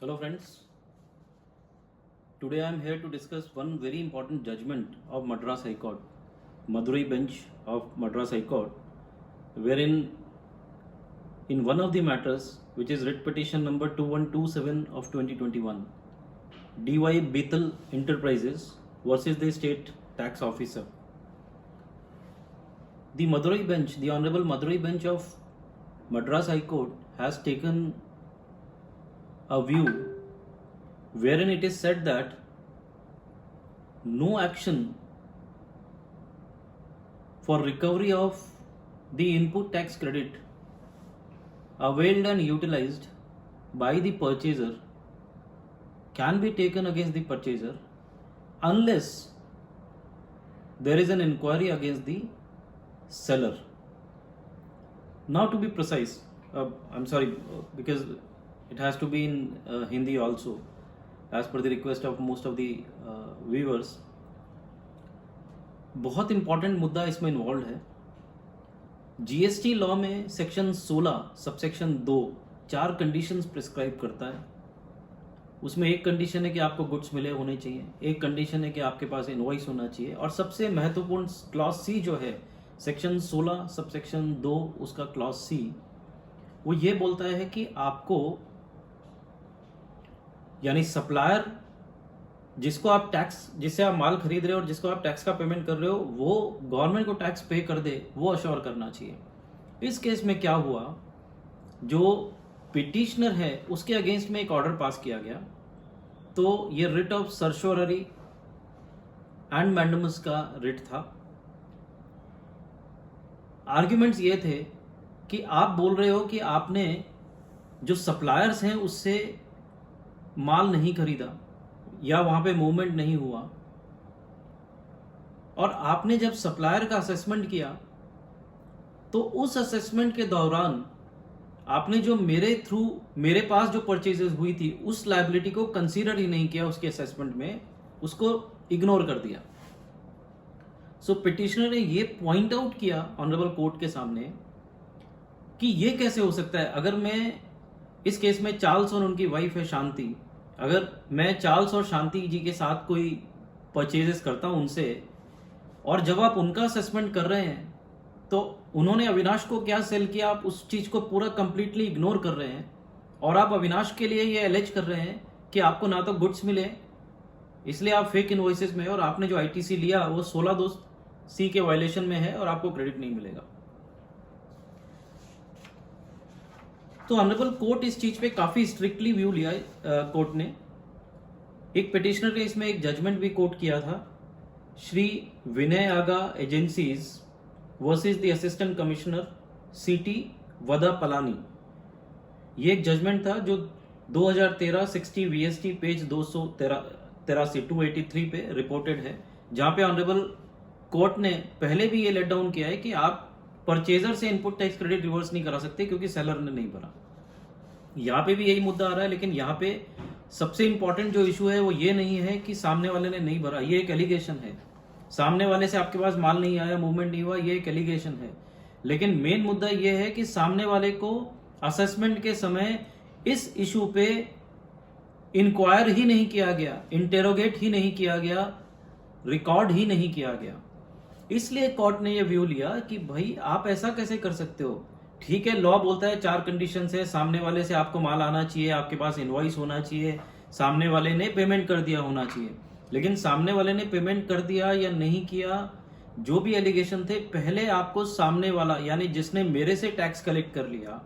Hello friends, today I am here to discuss one very important judgment of Madras High Court, Madurai bench of Madras High Court, wherein in one of the matters, which is writ petition number 2127 of 2021, DY Beetal Enterprises versus the state tax officer. The Madurai bench, the Honorable Madurai bench of Madras High Court has taken a view wherein it is said that no action for recovery of the input tax credit availed and utilized by the purchaser can be taken against the purchaser unless there is an inquiry against the seller. Now, to be precise, I'm sorry, because it has to be in Hindi also, as per the request of most of the viewers. बहुत important मुद्दा इसमें involve है. GST law में section 16 subsection 2 4 conditions prescribe करता है. उसमें एक condition है कि आपको गुड्स मिले होने चाहिए, एक कंडीशन है कि आपके पास इनवॉइस होना चाहिए, और सबसे महत्वपूर्ण क्लॉज सी जो है सेक्शन 16 सबसेक्शन 2 उसका क्लॉज सी वो ये बोलता है कि आपको, यानी सप्लायर जिसको आप टैक्स, जिससे आप माल खरीद रहे हो और जिसको आप टैक्स का पेमेंट कर रहे हो, वो गवर्नमेंट को टैक्स पे कर दे, वो अश्योर करना चाहिए. इस केस में क्या हुआ, जो पिटिशनर है उसके अगेंस्ट में एक ऑर्डर पास किया गया. तो ये रिट ऑफ सर्शोररी एंड मैंडमस का रिट था. आर्ग्यूमेंट्स ये थे कि आप बोल रहे हो कि आपने जो सप्लायर्स हैं उससे माल नहीं खरीदा या वहां पे मूवमेंट नहीं हुआ, और आपने जब सप्लायर का असेसमेंट किया तो उस असेसमेंट के दौरान आपने जो मेरे पास जो परचेजेस हुई थी उस लायबिलिटी को कंसीडर ही नहीं किया उसके असेसमेंट में, उसको इग्नोर कर दिया. सो पिटिशनर ने ये पॉइंट आउट किया ऑनरेबल कोर्ट के सामने कि ये कैसे हो सकता है. अगर मैं इस केस में चार्ल्स और उनकी वाइफ है शांति, अगर मैं चार्ल्स और शांति जी के साथ कोई परचेजेस करता हूं उनसे, और जब आप उनका असेसमेंट कर रहे हैं तो उन्होंने अविनाश को क्या सेल किया, आप उस चीज को पूरा कंप्लीटली इग्नोर कर रहे हैं, और आप अविनाश के लिए ये एलेज कर रहे हैं कि आपको ना तो गुड्स मिले, इसलिए आप फेक इनवॉइसेस में, और आपने जो आईटीसी लिया वो 16(2)(c) के वायलेशन में है और आपको क्रेडिट नहीं मिलेगा. तो ऑनरेबल कोर्ट इस चीज पे काफी स्ट्रिक्टली व्यू लिया. कोर्ट ने एक पिटिशनर ने इसमें एक जजमेंट भी कोट किया था, Shri Vinay Aga agencies versus the assistant commissioner city Vadapalani. ये एक जजमेंट था जो 2013 60 वीएसटी पेज 283 पे रिपोर्टेड है, जहां पे ऑनरेबल कोर्ट ने पहले भी ये लेट डाउन किया है कि आप परचेजर से इनपुट टैक्स क्रेडिट रिवर्स नहीं करा सकते क्योंकि सेलर ने नहीं भरा. यहां पे भी यही मुद्दा आ रहा है, लेकिन यहां पे सबसे इंपॉर्टेंट जो इशू है वो ये नहीं है कि सामने वाले ने नहीं भरा, ये एक एलिगेशन है. सामने वाले से आपके पास माल नहीं आया, मूवमेंट नहीं हुआ, ये एक एलिगेशन है. लेकिन मेन मुद्दा ये है कि सामने वाले को असेसमेंट के समय इस इशू पे इंक्वायर ही नहीं किया गया, इंटेरोगेट ही नहीं किया गया, रिकॉर्ड ही नहीं किया गया. इसलिए कोर्ट ने यह व्यू लिया कि भाई आप ऐसा कैसे कर सकते हो. ठीक है, लॉ बोलता है 4 कंडीशंस है, सामने वाले से आपको माल आना चाहिए, आपके पास इनवॉइस होना चाहिए, सामने वाले ने पेमेंट कर दिया होना चाहिए. लेकिन सामने वाले ने पेमेंट कर दिया या नहीं किया, जो भी एलिगेशन थे, पहले आपको सामने वाला, यानी जिसने मेरे से टैक्स कलेक्ट कर लिया,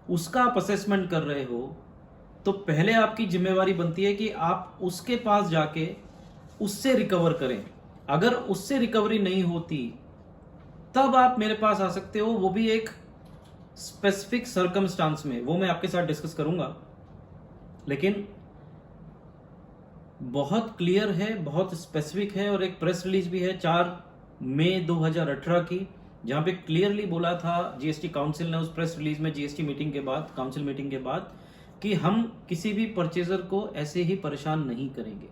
उसका आप असेसमेंट कर रहे हो, तो पहले आपकी जिम्मेवारी बनती है कि आप उसके पास जाके उससे रिकवर करें. अगर उससे रिकवरी नहीं होती तब आप मेरे पास आ सकते हो, वो भी एक स्पेसिफिक सर्कमस्टांस में, वो मैं आपके साथ डिस्कस करूंगा. लेकिन बहुत क्लियर है, बहुत स्पेसिफिक है, और एक प्रेस रिलीज भी है 4 मई 2018 की, जहां पे क्लियरली बोला था जीएसटी काउंसिल ने उस प्रेस रिलीज में, जीएसटी मीटिंग के बाद, काउंसिल मीटिंग के बाद, कि हम किसी भी परचेजर को ऐसे ही परेशान नहीं करेंगे,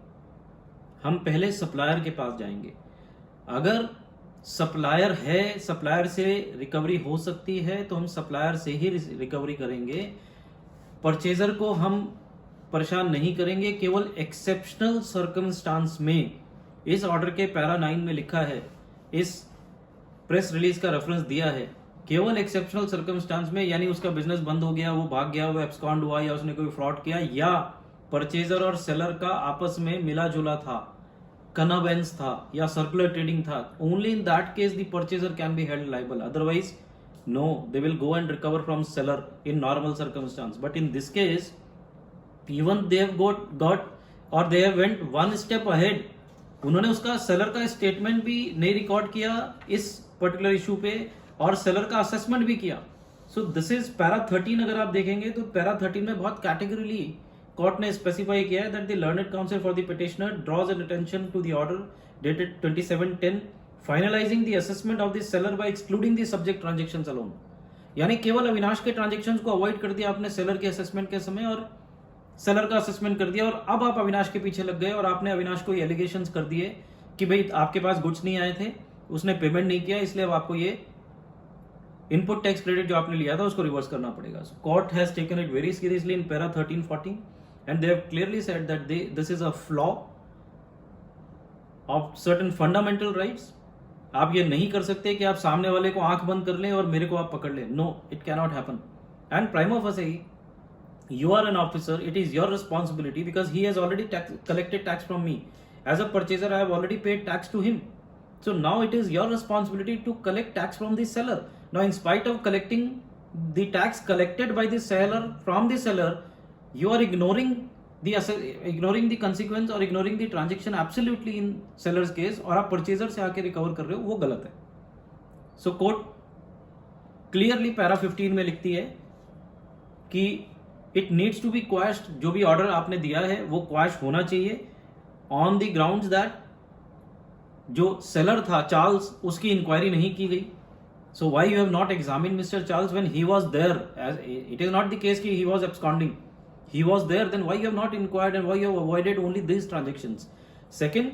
हम पहले सप्लायर के पास जाएंगे. अगर सप्लायर है, सप्लायर से रिकवरी हो सकती है तो हम सप्लायर से ही रिकवरी करेंगे. परचेजर को हम परेशान नहीं करेंगे, केवल एक्सेप्शनल सर्कमस्टांस में, इस ऑर्डर के पैरा 9 में लिखा है, इस प्रेस रिलीज का रेफरेंस दिया है, केवल एक्सेप्शनल सर्कमस्टांस में, यानी उसका बिजनेस बंद हो गया, वो भाग गया, वो एब्सकॉन्ड हुआ, या उसने कोई फ्रॉड किया, या परचेजर और सेलर का आपस में मिला जुला था, कन्वेंस था, या सर्कुलर ट्रेडिंग था, only in that case the purchaser can be held liable, otherwise no, they will go and recover from seller in normal circumstance. But in this case even they have got और they have went one step ahead, उन्होंने उसका seller का statement भी नहीं record किया इस particular issue पे, और सेलर का असेसमेंट भी किया. So this is para 13. अगर आप देखेंगे तो पैरा 13 में बहुत कैटेगरीली कोर्ट ने स्पेसिफाई किया है that the learned counsel for the petitioner draws an attention to the order dated 27/10 finalising the assessment of the seller by excluding the subject transactions alone. यानी केवल अविनाश के ट्रांजेक्शंस को अवॉइड कर दिया आपने सेलर के असेसमेंट के समय, और सेलर का असेसमेंट कर दिया, और अब आप अविनाश के पीछे लग गए और आपने अविनाश को ये एलिगेशंस कर दिए कि भाई आपके पास गुड्स नहीं आए थे, उसने पेमेंट नहीं किया, इसलिए अब आपको ये इनपुट टैक्स क्रेडिट जो आपने लिया था उसको रिवर्स करना पड़ेगा. So court has taken it very seriously in para 13-14 and they have clearly said that this is a flaw of certain fundamental rights. आप ये नहीं कर सकते कि आप सामने वाले को आंख बंद कर लें और मेरे को आप पकड़ लें. No, it can not happen. And prima facie you are an officer, it is your responsibility, because he has already collected tax from me. As a purchaser, I have already paid tax to him. So now it is your responsibility to collect tax from the seller. Now, in spite of collecting the tax collected by the seller from the seller, you are ignoring the consequence or ignoring the transaction absolutely in seller's case, और आप purchaser से आके recover कर रहे हो, वो गलत है. So court clearly पैरा 15 में लिखती है कि इट नीड्स टू बी क्वैश्ड. जो भी ऑर्डर आपने दिया है वो क्वैश होना चाहिए ऑन द ग्राउंड्स दैट जो सेलर था चार्ल्स, उसकी इंक्वायरी नहीं की गई. So why you have not examined Mr Charles when he was there? It is not the case कि he was absconding, he was there. Then why you have not inquired and why you have avoided only this transactions? Second,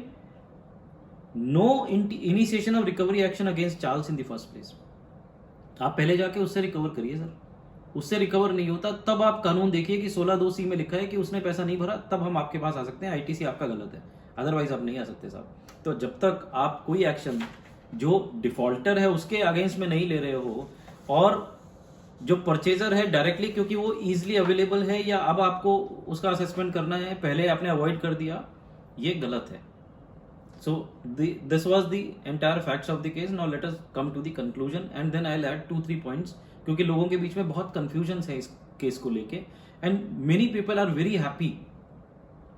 no initiation of recovery action against Charles in the first place. आप पहले जाके उससे recover करिए sir. उससे recover नहीं होता तब आप कानून देखिए कि 16(2)(c) में लिखा है कि उसने पैसा नहीं भरा, तब हम आपके पास आ सकते हैं. आईटीसी आपका गलत है, अदरवाइज आप नहीं आ सकते साहब. तो जब तक आप कोई एक्शन जो डिफॉल्टर है उसके अगेंस्ट में नहीं ले रहे हो, और जो परचेजर है डायरेक्टली क्योंकि वो इजीली अवेलेबल है, या अब आपको उसका असेसमेंट करना है, पहले आपने अवॉइड कर दिया, ये गलत है. So this was the entire facts of the case. Now let us come to the conclusion and then I'll add 2-3 points, क्योंकि लोगों के बीच में बहुत confusions है इस केस को लेके, and many people are very happy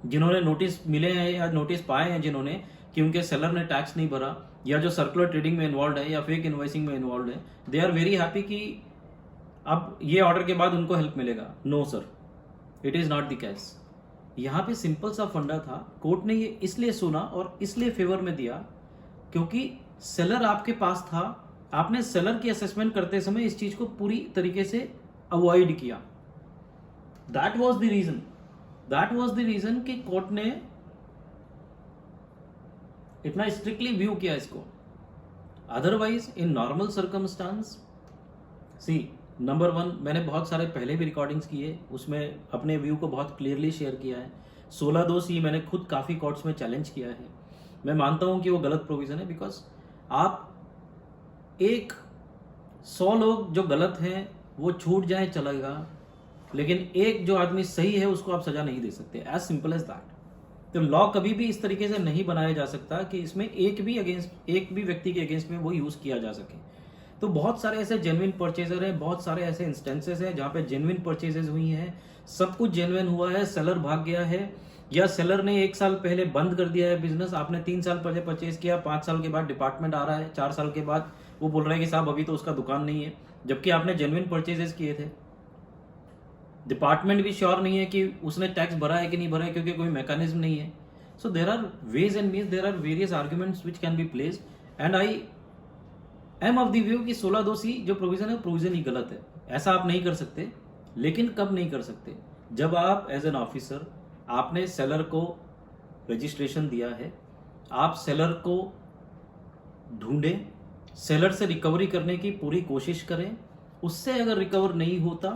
जिन्होंने नोटिस मिले हैं या नोटिस पाए हैं जिन्होंने कि उनके सेलर ने टैक्स नहीं भरा, या जो सर्कुलर ट्रेडिंग में इन्वॉल्व है या फेक इनवॉइसिंग में इन्वॉल्व है, दे आर वेरी हैप्पी कि अब ये ऑर्डर के बाद उनको हेल्प मिलेगा. No sir, it is not the case. यहाँ पे सिंपल सा फंडा था. कोर्ट ने ये इसलिए सुना और इसलिए फेवर में दिया क्योंकि सेलर आपके पास था, आपने सेलर की असेसमेंट करते समय इस चीज को पूरी तरीके से अवॉइड किया. दैट वाज द रीजन कि कोर्ट ने इतना स्ट्रिक्टली व्यू किया इसको. Otherwise in normal circumstance, see number 1, मैंने बहुत सारे पहले भी रिकॉर्डिंग्स किए, उसमें अपने व्यू को बहुत क्लियरली शेयर किया है. 16(2)(c) मैंने खुद काफ़ी कोर्ट्स में चैलेंज किया है. मैं मानता हूं कि वो गलत प्रोविजन है, बिकॉज आप 100 लोग जो गलत हैं वो छूट जाए चलेगा, लेकिन एक जो आदमी सही है उसको आप सजा नहीं दे सकते. As simple as that. तो लॉ कभी भी इस तरीके से नहीं बनाया जा सकता कि इसमें एक भी व्यक्ति के अगेंस्ट में वो यूज किया जा सके. तो बहुत सारे ऐसे जेन्युइन परचेजर हैं, बहुत सारे ऐसे इंस्टेंसेस हैं जहाँ पे जेन्युइन परचेजेस हुई हैं, सब कुछ जेन्युइन हुआ है, सेलर भाग गया है, या सेलर ने 1 साल पहले बंद कर दिया है बिजनेस, आपने 3 साल पहले परचेज किया, 5 साल के बाद डिपार्टमेंट आ रहा है, 4 साल के बाद वो बोल रहा है कि साहब अभी तो उसका दुकान नहीं है, जबकि आपने जेन्युइन परचेजेस किए थे. डिपार्टमेंट भी श्योर नहीं है कि उसने टैक्स भरा है कि नहीं भरा है, क्योंकि कोई मैकेनिज्म नहीं है. So there are ways and means, there are various arguments which can be placed, and I am of the view कि 16(2)(c) जो प्रोविजन है प्रोविजन ही गलत है. ऐसा आप नहीं कर सकते. लेकिन कब नहीं कर सकते? जब आप एज एन ऑफिसर आपने सेलर को रजिस्ट्रेशन दिया है, आप सेलर को ढूंढें, सेलर से रिकवरी करने की पूरी कोशिश करें, उससे अगर रिकवर नहीं होता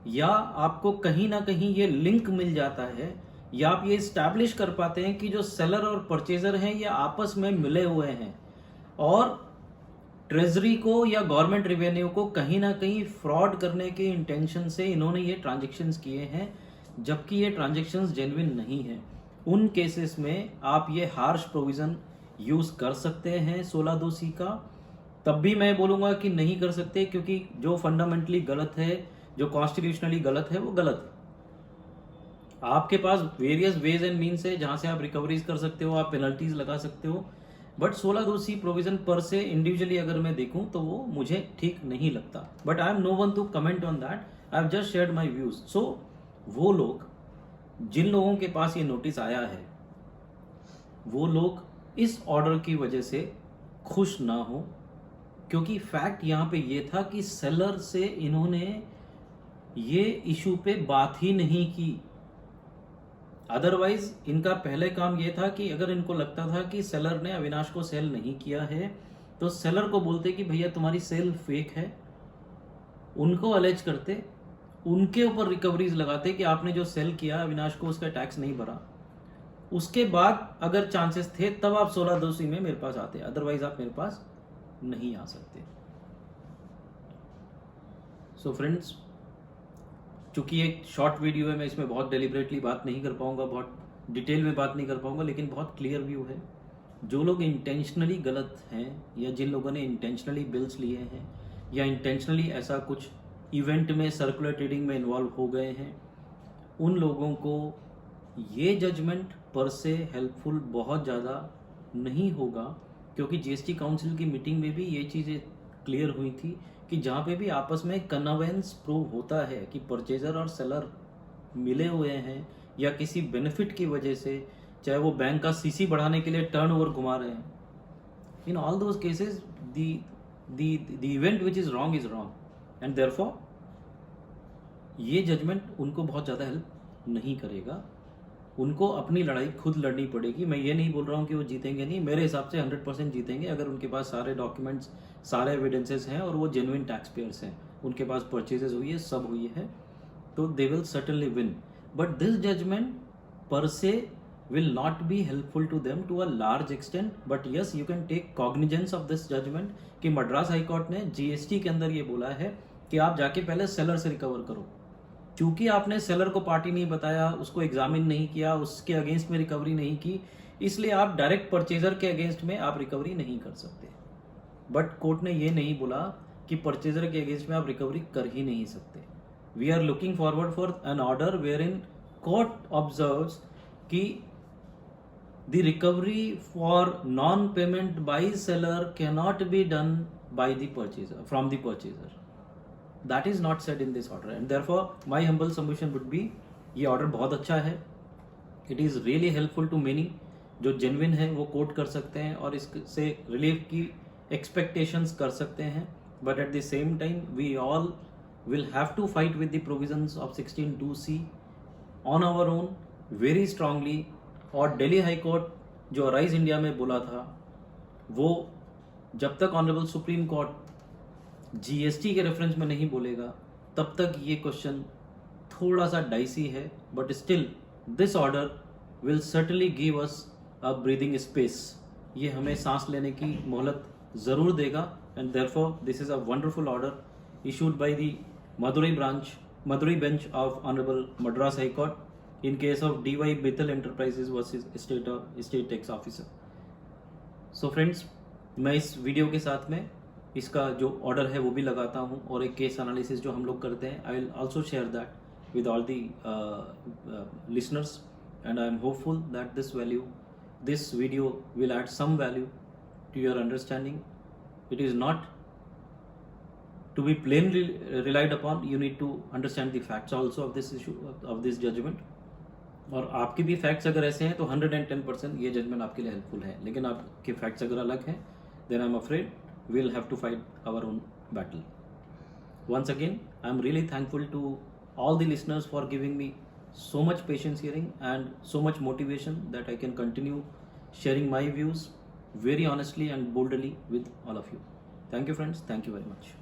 या आपको कहीं ना कहीं ये लिंक मिल जाता है, या आप ये इस्टेब्लिश कर पाते हैं कि जो सेलर और परचेजर हैं ये आपस में मिले हुए हैं और ट्रेजरी को या गवर्नमेंट रेवेन्यू को कहीं ना कहीं फ्रॉड करने के इंटेंशन से इन्होंने ये ट्रांजेक्शन्स किए हैं, जबकि ये ट्रांजेक्शन्स जेन्युइन नहीं है। उन केसेस में आप ये हार्श प्रोविजन यूज कर सकते हैं 16(2)(c) का। तब भी मैं बोलूंगा कि नहीं कर सकते, क्योंकि जो फंडामेंटली गलत है, जो कॉन्स्टिट्यूशनली गलत है, वो गलत है। आपके पास वेरियस वेज एंड मीन्स है जहां से आप रिकवरीज कर सकते हो, आप पेनल्टीज लगा सकते हो, बट 16(2)(c) प्रोविजन पर से इंडिविजुअली अगर मैं देखूं तो वो मुझे ठीक नहीं लगता। But I am no one to comment on that, I have just shared my views. So वो लोग, जिन लोगों के पास ये नोटिस आया है, वो लोग इस ऑर्डर की वजह से खुश ना हो, क्योंकि फैक्ट यहाँ पे ये था कि सेलर से इन्होंने ये इशू पे बात ही नहीं की। अदरवाइज इनका पहले काम ये था कि अगर इनको लगता था कि सेलर ने अविनाश को सेल नहीं किया है, तो सेलर को बोलते कि भैया तुम्हारी सेल फेक है, उनको अलेज करते, उनके ऊपर रिकवरीज लगाते कि आपने जो सेल किया अविनाश को उसका टैक्स नहीं भरा। उसके बाद अगर चांसेस थे तब आप 16(2)(c) में मेरे पास आते, अदरवाइज आप मेरे पास नहीं आ सकते। सो फ्रेंड्स, चूंकि एक शॉर्ट वीडियो है, मैं इसमें बहुत डेलिबरेटली बात नहीं कर पाऊंगा, बहुत डिटेल में बात नहीं कर पाऊंगा, लेकिन बहुत क्लियर व्यू है। जो लोग इंटेंशनली गलत हैं, या जिन लोगों ने इंटेंशनली बिल्स लिए हैं, या इंटेंशनली ऐसा कुछ इवेंट में सर्कुलर ट्रेडिंग में इन्वॉल्व हो गए हैं, उन लोगों को ये जजमेंट पर से हेल्पफुल बहुत ज़्यादा नहीं होगा, क्योंकि जीएसटी काउंसिल की मीटिंग में भी ये चीज़ें क्लियर हुई थी कि जहाँ पे भी आपस में कन्वेंस प्रूव होता है कि परचेजर और सेलर मिले हुए हैं, या किसी बेनिफिट की वजह से, चाहे वो बैंक का सीसी बढ़ाने के लिए टर्नओवर घुमा रहे हैं, in all those cases the event which is wrong, and therefore ये जजमेंट उनको बहुत ज़्यादा हेल्प नहीं करेगा। उनको अपनी लड़ाई खुद लड़नी पड़ेगी। मैं ये नहीं बोल रहा हूँ कि वो जीतेंगे नहीं, मेरे हिसाब से 100% जीतेंगे अगर उनके पास सारे डॉक्यूमेंट्स, सारे एविडेंसेस हैं और वो जेन्युइन टैक्स पेयर्स हैं, उनके पास परचेजेस हुई है, सब हुई है, तो they will certainly win. But this judgement per se will not be helpful to them to a large extent, but yes you can take cognizance of this judgment कि Madras high court ने GST के अंदर ये बोला है कि आप जाके पहले सेलर से रिकवर करो। क्योंकि आपने सेलर को पार्टी नहीं बताया, उसको एग्जामिन नहीं किया, उसके अगेंस्ट में रिकवरी नहीं की, इसलिए आप डायरेक्ट परचेजर के अगेंस्ट में आप रिकवरी नहीं कर सकते। बट कोर्ट ने ये नहीं बोला कि परचेजर के अगेंस्ट में आप रिकवरी कर ही नहीं सकते। We are looking forward for an order wherein court observes कि the recovery for non-payment by seller cannot be done by the purchaser, from the purchaser. That is not said in this order, and therefore my humble submission would be ये order बहुत अच्छा है, it is really helpful to many जो genuine है वो coat कर सकते हैं और इससे रिलीफ की expectations कर सकते हैं, but at the same time we all will have to fight with the provisions of 16(2)(c) on our own very strongly। और दिल्ली हाई कोर्ट जो राइज इंडिया में बोला था, वो जब तक ऑनरेबल सुप्रीम कोर्ट जीएसटी के रेफरेंस में नहीं बोलेगा तब तक ये क्वेश्चन थोड़ा सा डाइसी है। But still this order will certainly give us a breathing space, ये हमें सांस लेने की मोहलत ज़रूर देगा। And therefore this is a wonderful order issued by the Madurai bench of honourable Madras high court in case of DY Bethel Enterprises versus state tax officer। So friends, मैं इस वीडियो के साथ में इसका जो ऑर्डर है वो भी लगाता हूँ और एक केस एनालिसिस जो हम लोग करते हैं, I will also share that with all the listeners, and I am hopeful that this video will add some value to your understanding. It is not to be plainly relied upon, you need to understand the facts also of this issue, of this judgment। और आपके भी facts अगर ऐसे हैं तो 110% ये judgement आपके लिए हेल्पफुल है, लेकिन आपके फैक्ट्स अगर अलग हैं then I am afraid we will have to fight our own battle. Once again I am really thankful to all the listeners for giving me so much patience hearing and so much motivation that I can continue sharing my views very honestly and boldly with all of you. Thank you friends, thank you very much.